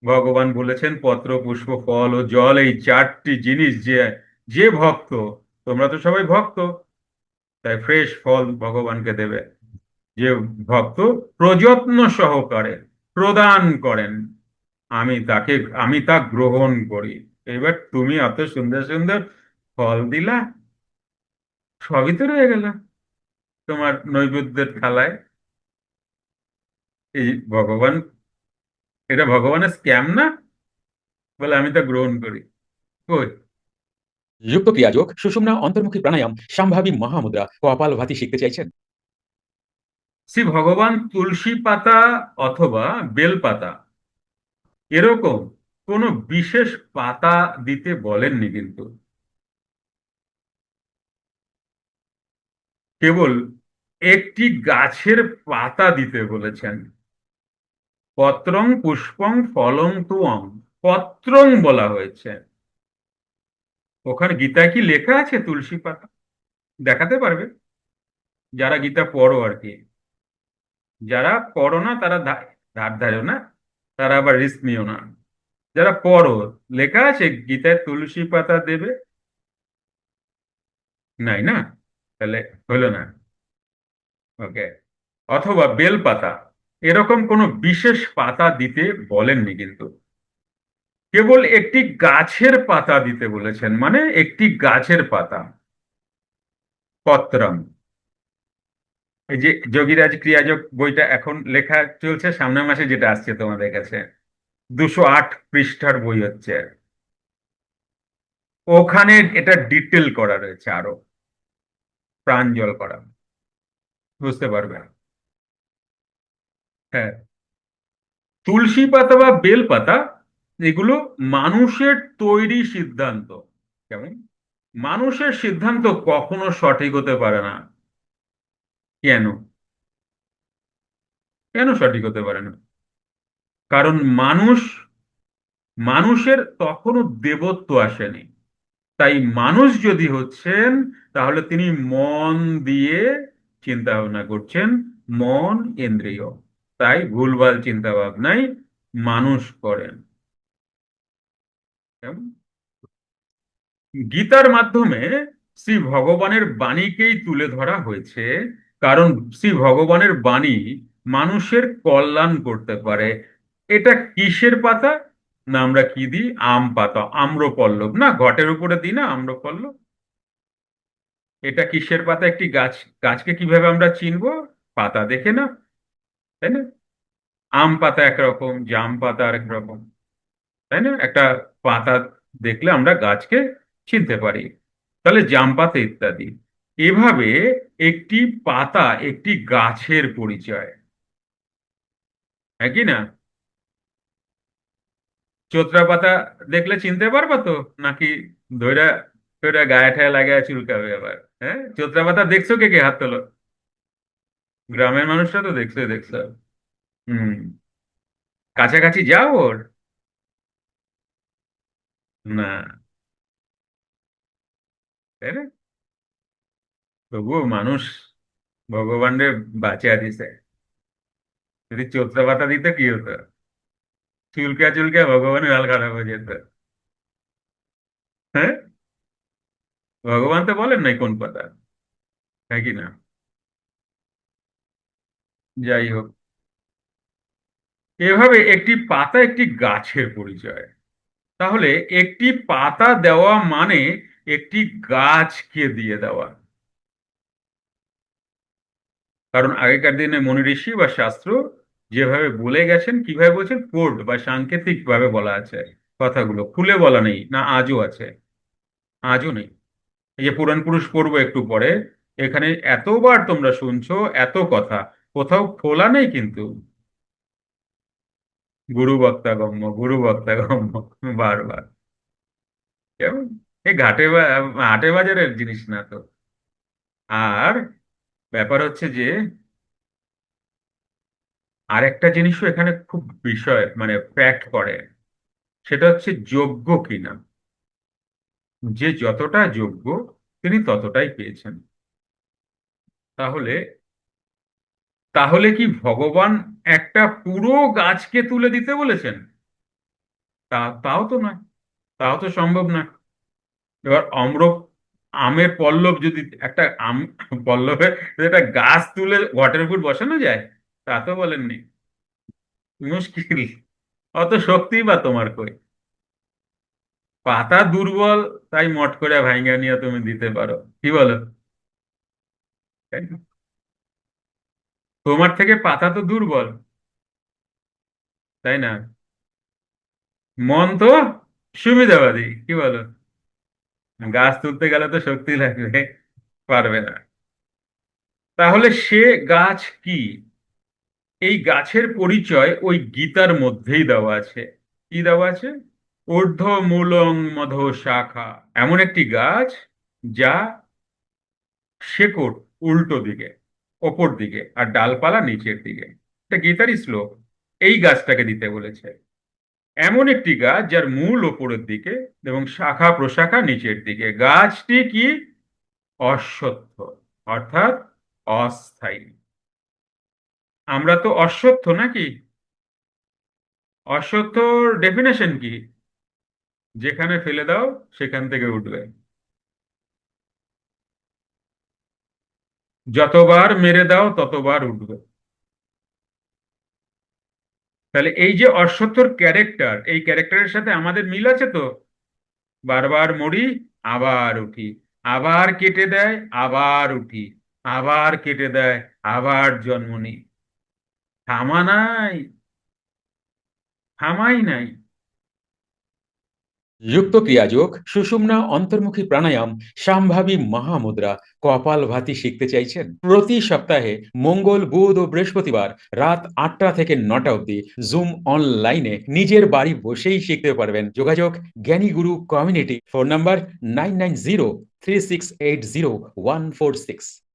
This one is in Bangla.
ভগবান বলেছেন পত্র পুষ্প ফল ও জল, এই চারটি জিনিস যে যে ভক্ত, তোমরা তো সবাই ভক্ত, তাই ফ্রেশ ফল ভগবানকে দেবে। যে ভক্ত প্রযত্ন সহকারে প্রদান করেন, আমি তাকে, আমি তা গ্রহণ করি। এবার তুমি এত সুন্দর সুন্দর ফল দিলা, সবই তো রয়ে গেল তোমার নৈবেদ্যের থালায়। এই ভগবান, এটা ভগবানের স্ক্যাম না? বলে আমি তা গ্রহণ করি। কই? যুক্ত ক্রিয়াযোগ, সুষুম্না অন্তর্মুখী প্রাণায়াম, সম্ভাবী মহামুদ্রা, কপালভাতি শিখতে চাইছেন? শ্রী ভগবান তুলসী পাতা অথবা বেল পাতা এরকম কোনো বিশেষ পাতা দিতে বলেননি কিন্তু, কেবল একটি গাছের পাতা দিতে বলেছেন। পত্রং পুষ্পং ফলং তুয়ং, পত্রং বলা হয়েছে। ওখানে গীতায় কি লেখা আছে তুলসী পাতা? দেখাতে পারবে? যারা গীতা পড়ো আর কি। যারা পড়ো না তারা ধার ধারেও না, তারা আবার রিস্ক নিও না। যারা পড়ো, লেখা আছে গীতায় তুলসী পাতা দেবে? নাই না? তাহলে হলো না। ওকে। অথবা বেল পাতা, এরকম কোনো বিশেষ পাতা দিতে বলেননি কিন্তু, কেবল একটি গাছের পাতা দিতে বলেছেন, মানে একটি গাছের পাতা। পত্রম। এই যে যোগীরাজ ক্রিয়াযোগ বইটা এখন লেখা চলছে, সামনের মাসে যেটা আসছে তোমাদের কাছে, 208 পৃষ্ঠার বই হচ্ছে, ওখানে এটা ডিটেল করা রয়েছে, আরো প্রাঞ্জল করা, বুঝতে পারবে। হ্যাঁ, তুলসী পাতা বা বেল পাতা এগুলো মানুষের তৈরি সিদ্ধান্ত। কেমন? মানুষের সিদ্ধান্ত কখনো সঠিক হতে পারে না। কেন? কেন সঠিক হতে পারে না? কারণ মানুষের তখনও দেবত্ব আসেনি। তাই মানুষ যদি হচ্ছেন, তাহলে তিনি মন দিয়ে চিন্তা ভাবনা করছেন, মন ইন্দ্রিয়, তাই ভুলভাল চিন্তা ভাবনাই মানুষ করেন। কেমন? গীতার মাধ্যমে শ্রী ভগবানের বাণীকেই তুলে ধরা হয়েছে, কারণ শ্রী ভগবানের বাণী মানুষের কল্যাণ করতে পারে। এটা কিসের পাতা? না আমরা কি দিই? আম পাতা, আম্রপল্লব না, ঘটের উপরে দিই না আম্রপল্লব? এটা কিসের পাতা? একটি গাছ। গাছকে কিভাবে আমরা চিনবো? পাতা দেখে না, তাই না? আম পাতা একরকম, জাম পাতা আরেক রকম, তাই না? একটা পাতা দেখলে আমরা গাছকে চিনতে পারি। তাহলে জাম পাতা ইত্যাদি। এভাবে একটি পাতা একটি গাছের পরিচয়, হ্যাঁ কি না? চোত্রা পাতা দেখলে চিনতে পারবা তো? নাকি ধইরা ধইরা গায়ে ঠায়ে লাগে চুলকাবে আবার? হ্যাঁ, চোত্রা পাতা দেখছো? কে কে হাত তোলো। গ্রামের মানুষরা তো দেখছো, দেখছো। হুম। কাছাকাছি যাও ওর? না, তাই না? তবুও মানুষ ভগবানের বাঁচিয়ে দিছে। যদি চোত্রা পাতা দিত কি হতো? চুলকা চুলকা ভগবানের হাল খারাপ হয়ে যেত। হ্যাঁ, ভগবান তো বলেন নাই কোন পাতা, হ্যাঁ কি না? যাই হোক, এভাবে একটি পাতা একটি গাছের পরিচয়। তাহলে একটি পাতা দেওয়া মানে একটি গাছকে দিয়ে দেওয়া। কারণ আগেকার দিনে মনি ঋষি বা শাস্ত্র যেভাবে বলে গেছেন, কিভাবে বলছেন, কোড বা সাংকেতিক ভাবে বলা আছে। কথাগুলো খুলে বলা নেই না, আজও আছে, আজও নেই। এই যে পুরাণ পুরুষ পড়বো একটু পরে, এখানে এতবার তোমরা শুনছো এত কথা, কোথাও খোলা নেই কিন্তু। গুরু বক্তা গম্য, গুরু বক্তা গম্য, বারবার। কেমন? এই হাটে বাজারের জিনিস না তো। আর ব্যাপার হচ্ছে যে আরেকটা জিনিসও এখানে খুব বিষয়, মানে ফ্যাক্ট করে, সেটা হচ্ছে যোগ্য কিনা। যে যতটা যোগ্য তিনি ততটাই পেয়েছেন। তাহলে তাহলে কি ভগবান একটা পুরো গাছকে তুলে দিতে বলেছেন? তাও তো নয়, তাও তো সম্ভব না। এবার আমের পল্লব যদি একটা আম পল্লবে যদি একটা গাছ তুলে ঘটের উপর বসানো যায়, তা তো বলেননি। মুশকিল। অত শক্তি বা তোমার কই? পাতা দুর্বল, তাই মট করে ভাইঙ্গা নিয়ে তুমি দিতে পারো, কি বলো? তাই না? তোমার থেকে পাতা তো দুর্বল, তাই না? মন তো সুবিধাবাদী, কি বলো? গাছ তুলতে গেলে তো শক্তি লাগবে, পারবে না। তাহলে সে গাছ কি? এই গাছের পরিচয় ওই গীতার মধ্যেই দেওয়া আছে। কি দেওয়া আছে? ঊর্ধ্ব মূলং মধো শাখা, এমন একটি গাছ যা শেকড় উল্টো দিকে, ওপর দিকে, আর ডালপালা নিচের দিকে। এটা গীতারই শ্লোক। এই গাছটাকে দিতে বলেছে। এমন একটি গাছ যার মূল ওপরের দিকে এবং শাখা প্রশাখা নিচের দিকে। গাছটি কি? অশ্বত্থ, অর্থাৎ অস্থায়ী। আমরা তো অশ্বত্থ নাকি? অশ্বত্থর ডেফিনেশন কি? যেখানে ফেলে দাও সেখান থেকে উঠবে, যতবার মেরে দাও ততবার উঠবে। তাহলে এই যে অশ্বত্থর ক্যারেক্টার, এই ক্যারেক্টারের সাথে আমাদের মিল আছে তো। বারবার মরি, আবার উঠি, আবার কেটে দেয়, আবার উঠি, আবার কেটে দেয়, আবার জন্ম নিই। থামা নাই, থামাই নাই। যুক্ত ক্রিয়াযোগ, সুষুম্না অন্তর্মুখী প্রাণায়াম, সম্ভাবী মহামুদ্রা, কপালভাতি শিখতে চাইছেন? প্রতি সপ্তাহে মঙ্গল, বুধ ও বৃহস্পতিবার রাত 8টা থেকে 9টা অবধি জুম অনলাইনে নিজের বাড়ি বসেই শিখতে পারবেন। যোগাযোগ জ্ঞানী গুরু কমিউনিটি, ফোন নাম্বার 9903680146।